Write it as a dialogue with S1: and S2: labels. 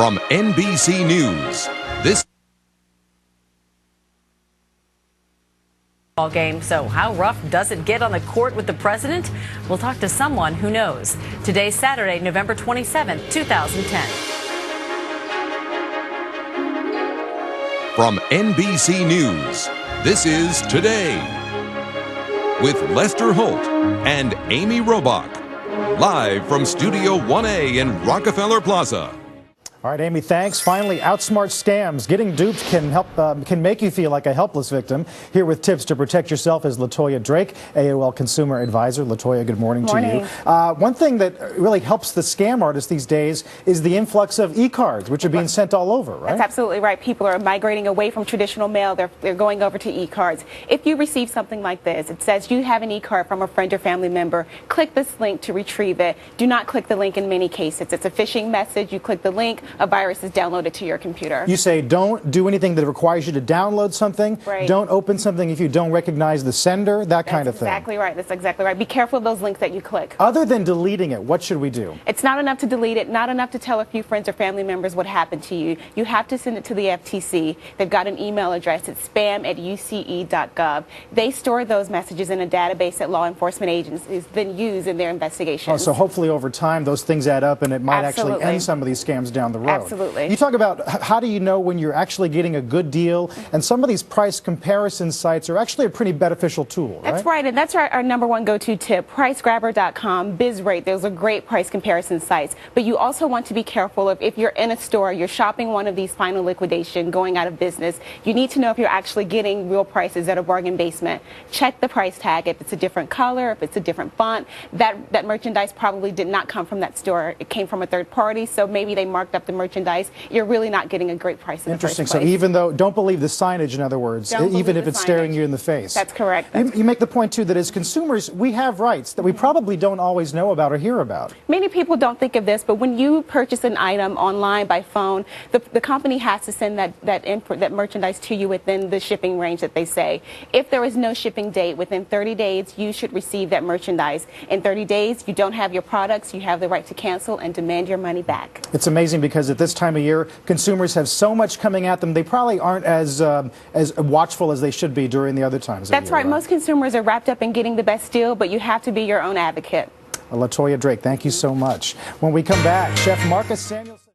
S1: From NBC News, this
S2: game. So how rough does it get on the court with the president? We'll talk to someone who knows. Today's Saturday, November 27th, 2010.
S1: From NBC News, this is Today with Lester Holt and Amy Robach, live from Studio 1A in Rockefeller Plaza.
S3: All right, Amy, thanks. Finally, outsmart scams. Getting duped can make you feel like a helpless victim. Here with tips to protect yourself is Latoya Drake, AOL Consumer Advisor. Latoya, good morning to you. One thing that really helps the scam artists these days is the influx of e-cards, which are being sent all over, right?
S4: That's absolutely right. People are migrating away from traditional mail. They're going over to e-cards. If you receive something like this, it says you have an e-card from a friend or family member, click this link to retrieve it. Do not click the link in many cases. It's a phishing message. You click the link, a virus is downloaded to your computer. You
S3: say don't do anything that requires you to download something.
S4: Right.
S3: Don't open something if you don't recognize the sender, that kind of thing.
S4: That's exactly right. That's exactly right. Be careful of those links that you click.
S3: Other than deleting it, what should we do?
S4: It's not enough to delete it, not enough to tell a few friends or family members what happened to you. You have to send it to the FTC. They've got an email address. It's spam@uce.gov. They store those messages in a database that law enforcement agencies then use in their investigations.
S3: Oh, so hopefully over time those things add up and it might actually end some of these scams down the road.
S4: Absolutely.
S3: You talk about how do you know when you're actually getting a good deal, and some of these price comparison sites are actually a pretty beneficial tool, right?
S4: That's right, and that's our number one go-to tip. PriceGrabber.com, BizRate, those are great price comparison sites. But you also want to be careful of if you're in a store, you're shopping one of these final liquidation, going out of business, you need to know if you're actually getting real prices at a bargain basement. Check the price tag. If it's a different color, if it's a different font, that merchandise probably did not come from that store. It came from a third party, so maybe they marked up the merchandise. You're really not getting a great price in the first place.
S3: So even though, don't believe the signage, in other words, even if it's staring you in the face.
S4: That's correct.
S3: You make the point, too, that as consumers, we have rights that we probably don't always know about or hear about.
S4: Many people don't think of this, but when you purchase an item online by phone, the company has to send that merchandise to you within the shipping range that they say. If there is no shipping date, within 30 days, you should receive that merchandise. In 30 days, you don't have your products, you have the right to cancel and demand your money back.
S3: It's amazing because at this time of year, consumers have so much coming at them, they probably aren't as watchful as they should be during the other times of the year.
S4: That's right. Most consumers are wrapped up in getting the best deal, but you have to be your own advocate.
S3: Latoya Drake, thank you so much. When we come back, Chef Marcus Samuelson.